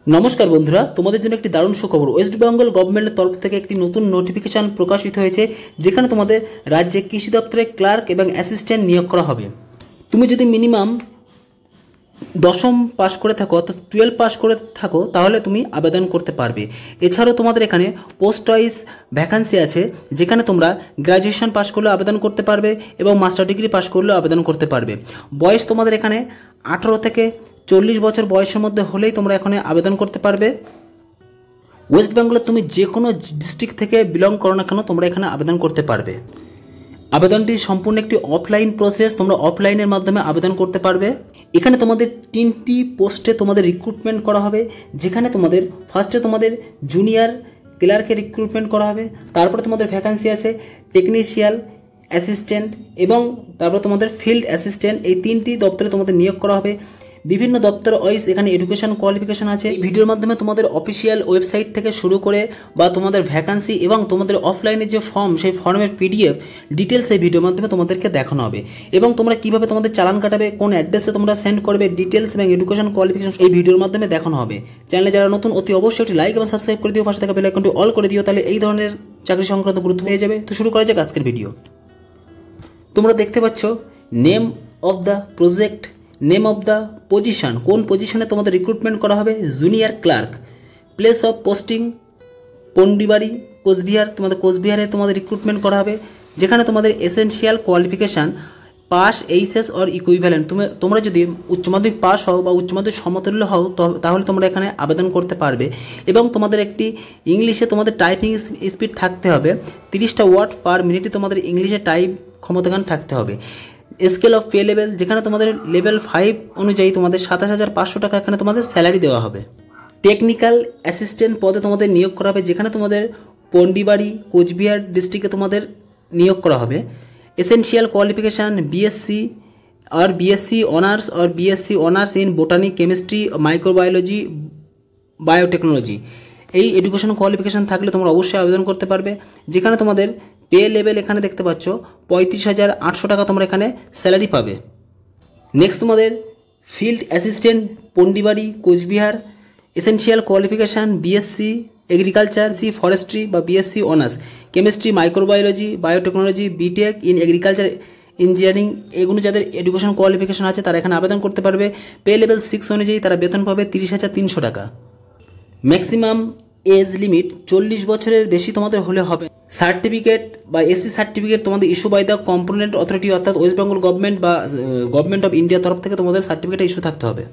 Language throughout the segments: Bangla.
নমস্কার বন্ধুরা, তোমাদের জন্য একটি দারুণ সুখবর। ওয়েস্ট বেঙ্গল গভর্নমেন্টের তরফ থেকে একটি নতুন নোটিফিকেশন প্রকাশিত হয়েছে, যেখানে তোমাদের রাজ্যে কৃষি দপ্তরে ক্লার্ক এবং অ্যাসিস্ট্যান্ট নিয়োগ করা হবে। তুমি যদি মিনিমাম দশম পাস করে থাকো, অর্থাৎ 12 পাস করে থাকো, তাহলে তুমি আবেদন করতে পারবে। এছাড়াও তোমাদের এখানে পোস্ট ওয়াইজ ভ্যাকান্সি আছে, যেখানে তোমরা গ্র্যাজুয়েশন পাস করলে আবেদন করতে পারবে এবং মাস্টার ডিগ্রি পাস করলেও আবেদন করতে পারবে। বয়স তোমাদের এখানে 18 থেকে 40 বছর বয়সের মধ্যে হলেই তোমরা এখানে আবেদন করতে পারবে। ওয়েস্ট বেঙ্গলের তুমি যে কোনো ডিস্ট্রিক্ট থেকে বিলং করো না কেন, তোমরা এখানে আবেদন করতে পারবে। আবেদনটি সম্পূর্ণ একটি অফলাইন প্রসেস, তোমরা অফলাইনের মাধ্যমে আবেদন করতে পারবে। এখানে তোমাদের 3টি পোস্টে তোমাদের রিক্রুটমেন্ট করা হবে, যেখানে তোমাদের ফার্স্টে তোমাদের জুনিয়র ক্লার্কের রিক্রুটমেন্ট করা হবে, তারপরে তোমাদের ভ্যাকান্সি আছে টেকনিশিয়াল, অ্যাসিস্ট্যান্ট এবং তারপর তোমাদের ফিল্ড অ্যাসিস্ট্যান্ট। এই 3টি দপ্তরে তোমাদের নিয়োগ করা হবে। বিভিন্ন দপ্তর ওয়াইজ এখানে এডুকেশন কোয়ালিফিকেশন আছে। এই ভিডিওর মাধ্যমে তোমাদের অফিসিয়াল ওয়েবসাইট থেকে শুরু করে বা তোমাদের ভ্যাকান্সি এবং তোমাদের অফলাইনে যে ফর্ম, সেই ফর্মের পিডিএফ ডিটেলস এই ভিডিওর মাধ্যমে তোমাদেরকে দেখানো হবে। এবং তোমরা কিভাবে তোমাদের চালান কাটাবে, কোন অ্যাড্রেসে তোমরা সেন্ড করবে, ডিটেলস এবং এডুকেশন কোয়ালিফিকেশন এই ভিডিওর মাধ্যমে দেখানো হবে। চ্যানেলে যারা নতুন, অতি অবশ্যই একটি লাইক এবং সাবস্ক্রাইব করে দিও, পাশে থাকা বেল আইকনটি অল করে দিও, তাহলে এই ধরনের চাকরি সংক্রান্ত গুরুত্ব পেয়ে যাবে। তো শুরু করা যাক আজকের ভিডিও। তোমরা দেখতে পাচ্ছ name of the project, name of the position, কোন পজিশনে তোমাদের রিক্রুটমেন্ট করা হবে, junior clerk. Place of posting Pundibari, Cooch Behar, তোমাদের কোচবিহারে তোমাদের রিক্রুটমেন্ট করা হবে, যেখানে তোমাদের essential qualification pass, HS or equivalent. তোমরা যদি উচ্চ মাধ্যমিক পাস হও বা উচ্চ মাধ্যমিক সমতুল্য হও, তাহলে তোমরা এখানে আবেদন করতে পারবে। এবং তোমাদের একটি ইংলিশে তোমাদের টাইপিং স্পিড থাকতে হবে, 30টা ওয়ার্ড পার মিনিটে তোমাদের ইংলিশে টাইপ ক্ষমতাগান থাকতে হবে। স্কেল অফ পে লেভেল, যেখানে তোমাদের লেভেল 5 অনুযায়ী তোমাদের 27,500 টাকা এখানে তোমাদের স্যালারি দেওয়া হবে। টেকনিক্যাল অ্যাসিস্ট্যান্ট পদে তোমাদের নিয়োগ করা হবে, যেখানে তোমাদের পন্ডিবাড়ি, কোচবিহার ডিস্ট্রিক্টে তোমাদের নিয়োগ করা হবে। এসেনশিয়াল কোয়ালিফিকেশান বিএসসি আর বিএসসি অনার্স আর BSc honours in botany, chemistry, microbiology, biotechnology. এই এডুকেশন কোয়ালিফিকেশান থাকলে তোমরা অবশ্যই আবেদন করতে পারবে। যেখানে তোমাদের পে লেভেল এখানে দেখতে পাচ্ছ 35,800 টাকা তোমরা এখানে স্যালারি পাবে। নেক্সট তোমাদের field assistant Pundibari, Cooch Behar, essential qualification BSc agriculture, forestry বা BSc honours, chemistry, microbiology, biotechnology, BTech in agriculture, engineering, এগুলো যাদের এডুকেশন কোয়ালিফিকেশান আছে তারা এখানে আবেদন করতে পারবে। পে লেভেল 6 অনুযায়ী তারা বেতন পাবে 30,300 টাকা। ম্যাক্সিমাম এজ লিমিট 40 বছরের বেশি তোমাদের হলে হবে। সার্টিফিকেট বা এসসি সার্টিফিকেট তোমাদের issue by the component authority, অর্থাৎ ওয়েস্ট বেঙ্গল গভর্নমেন্ট বা গভর্নমেন্ট অফ ইন্ডিয়ার তরফ থেকে তোমাদের সার্টিফিকেট ইস্যু থাকতে হবে।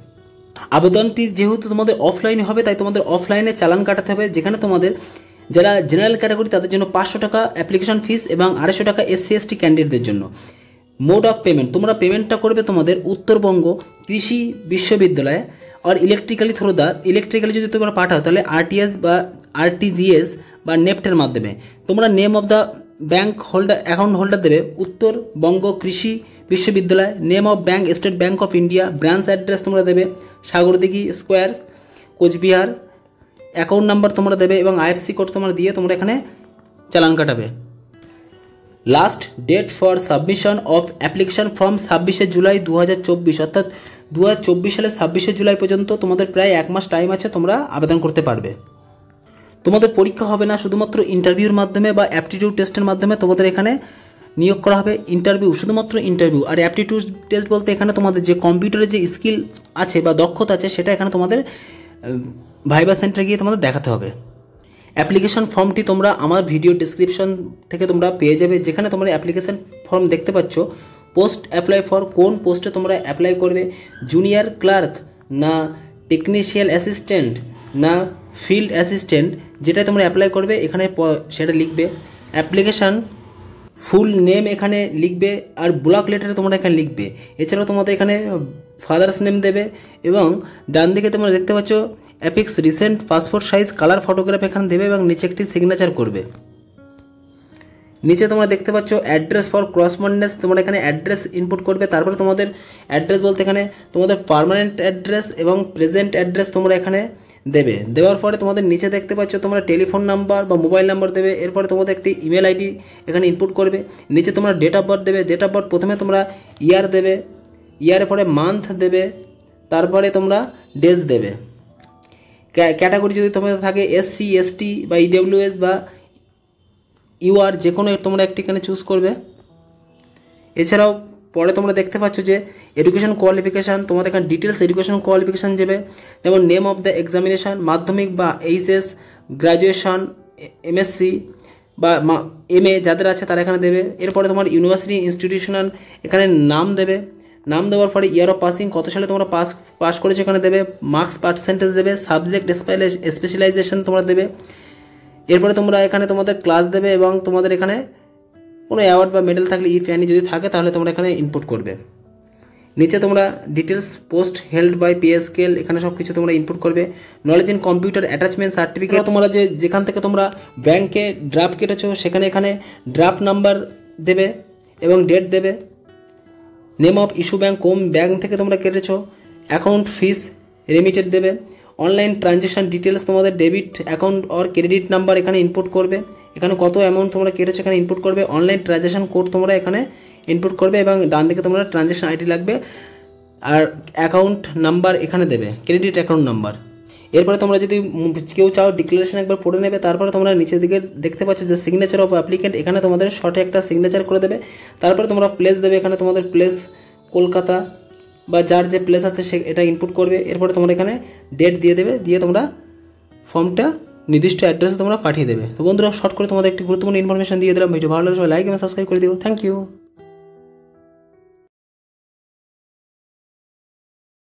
আবেদনটি যেহেতু তোমাদের অফলাইনে হবে, তাই তোমাদের অফলাইনে চালান কাটাতে হবে, যেখানে তোমাদের যারা জেনারেল ক্যাটাগরি তাদের জন্য 500 টাকা অ্যাপ্লিকেশন ফিস এবং 250 টাকা এসসি এসটি ক্যান্ডিডেটদের জন্য। মোড অফ পেমেন্ট, তোমরা পেমেন্টটা করবে তোমাদের উত্তরবঙ্গ কৃষি বিশ্ববিদ্যালয় আর ইলেকট্রিক্যালি থ্রু দ্য ইলেকট্রিক্যালি যদি তোমরা পাঠাও তাহলে আরটিএস বা আরটিজিএস বা নেফটের মাধ্যমে। তোমরা name of the bank holder, account holder দেবে Uttarbanga Krishi Viswavidyalaya, name of bank State Bank of India, branch address তোমরা দেবে Sagardighi square, Cooch Behar, account number তোমরা দেবে এবং আইএফসি কোড তোমরা দিয়ে তোমরা এখানে চালান কাটাবে। Last date for submission of application form 26শে জুলাই 2024, অর্থাৎ 2024 সালের 26শে জুলাই পর্যন্ত তোমাদের প্রায় 1 মাস টাইম আছে, তোমরা আবেদন করতে পারবে। তোমাদের পরীক্ষা হবে না, শুধুমাত্র ইন্টারভিউর মাধ্যমে বা অ্যাপটিটিউড টেস্টের মাধ্যমে তোমাদের এখানে নিয়োগ করা হবে। ইন্টারভিউ, শুধুমাত্র ইন্টারভিউ। আর অ্যাপটিটিউড টেস্ট বলতে এখানে তোমাদের যে কম্পিউটারে যে স্কিল আছে বা দক্ষতা আছে, সেটা এখানে তোমাদের ভাইবা সেন্টারে গিয়ে তোমাদের দেখাতে হবে। অ্যাপ্লিকেশন ফর্মটি তোমরা আমার ভিডিও ডিসক্রিপশন থেকে তোমরা পেয়ে যাবে, যেখানে তোমরা অ্যাপ্লিকেশন ফর্ম দেখতে পাচ্ছ। পোস্ট অ্যাপ্লাই ফর, কোন পোস্টে তোমরা অ্যাপ্লাই করবে, জুনিয়র ক্লার্ক না টেকনিশিয়াল অ্যাসিস্ট্যান্ট না ফিল্ড অ্যাসিস্ট্যান্ট, যেটা তোমরা অ্যাপ্লাই করবে এখানে সেটা লিখবে। অ্যাপ্লিকেশান ফুল নেম এখানে লিখবে আর ব্লক লেটারে তোমরা এখানে লিখবে। এছাড়াও তোমাদের এখানে ফাদার্স নেম দেবে এবং ডান দিকে তোমরা দেখতে পাচ্ছ affix recent passport size colour photograph এখানে দেবে এবং নিচে একটি সিগনেচার করবে। নিচে তোমরা দেখতে পাচ্ছ অ্যাড্রেস ফর করসপন্ডেন্স, তোমরা এখানে অ্যাড্রেস ইনপুট করবে। তারপরে তোমাদের অ্যাড্রেস বলতে এখানে তোমাদের পার্মানেন্ট অ্যাড্রেস এবং প্রেজেন্ট অ্যাড্রেস তোমরা এখানে দেবে। দেওয়ার পরে তোমাদের নিচে দেখতে পাচ্ছ তোমরা টেলিফোন নাম্বার বা মোবাইল নাম্বার দেবে। এরপরে তোমাদের একটি ইমেল আইডি এখানে ইনপুট করবে। নিচে তোমরা ডেট অফ বার্থ দেবে। ডেট অফ বার্থ প্রথমে তোমরা ইয়ার দেবে, ইয়ারের পরে মান্থ দেবে, তারপরে তোমরা ডেজ দেবে। ক্যাটাগরি যদি তোমাদের থাকে SC ST বা EWS বা UR, যে কোনো তোমরা একটি এখানে চুজ করবে। এছাড়াও পরে তোমরা দেখতে পাচ্ছ যে এডুকেশন কোয়ালিফিকেশান, তোমাদের এখানে ডিটেলস এডুকেশন কোয়ালিফিকেশান যাবে, যেমন নেম অফ দ্য এক্সামিনেশান, মাধ্যমিক বা HS, গ্র্যাজুয়েশন, MSc বা MA যাদের আছে তারা এখানে দেবে। এরপরে তোমার ইউনিভার্সিটি ইনস্টিটিউশনাল এখানে নাম দেবে, নাম দেওয়ার পরে ইয়ার অফ পাসিং, কত সালে তোমরা পাস করেছো এখানে দেবে, মার্কস পার্সেন্টেজ দেবে, সাবজেক্ট স্পেশালাইজেশন তোমরা দেবে। এরপরে তোমরা এখানে তোমাদের ক্লাস দেবে এবং তোমাদের এখানে কোনো অ্যাওয়ার্ড বা মেডেল থাকলে ইফ অ্যানি যদি থাকে তাহলে তোমরা এখানে ইনপুট করবে। নিচে তোমরা details post held by pay scale, এখানে সব কিছু তোমরা ইনপুট করবে। Knowledge in computer attachment certificate, তোমরা যেখান থেকে তোমরা ব্যাংকে ড্রাফট কেটেছো সেখানে এখানে ড্রাফট নাম্বার দেবে এবং ডেট দেবে। নেম অফ ইস্যু ব্যাংক, কোন ব্যাংক থেকে তোমরা কেটেছো, অ্যাকাউন্ট ফিস রেমিটেড দেবে। অনলাইন ট্রানজ্যাকশন ডিটেলস, তোমাদের debit account or credit number এখানে ইনপুট করবে, এখানে কত অ্যামাউন্ট তোমরা কেটেছো এখানে ইনপুট করবে। অনলাইন ট্রানজ্যাকশন কোড তোমরা এখানে ইনপুট করবে এবং ডান দিকে তোমরা ট্রানজ্যাকশন আইডি লাগবে আর অ্যাকাউন্ট নাম্বার এখানে দেবে, ক্রেডিট অ্যাকাউন্ট নাম্বার। এরপরে তোমরা যদি কেউ চাও ডিক্লারেশন একবার পড়ে নেবে, তারপরে তোমরা নিচের দিকে দেখতে পাচ্ছ যে সিগনেচার অফ অ্যাপ্লিকেন্ট, এখানে তোমাদের শর্টে একটা সিগনেচার করে দেবে। তারপরে তোমরা প্লেস দেবে, এখানে তোমাদের প্লেস কলকাতা বা যার যে প্লেস আছে সে এটা ইনপুট করবে। এরপরে তোমরা এখানে ডেট দিয়ে দেবে, দিয়ে তোমরা ফর্মটা নির্দিষ্ট অ্যাড্রেসে তোমরা পাঠিয়ে দেবে। তো বন্ধুরা, শর্ট করে তোমাদের একটি গুরুত্বপূর্ণ ইনফরমেশন দিয়ে দিলাম। ভিডিও ভালো লাগলে সবাই লাইক এবং সাবস্ক্রাইব করে দিও। Thank you.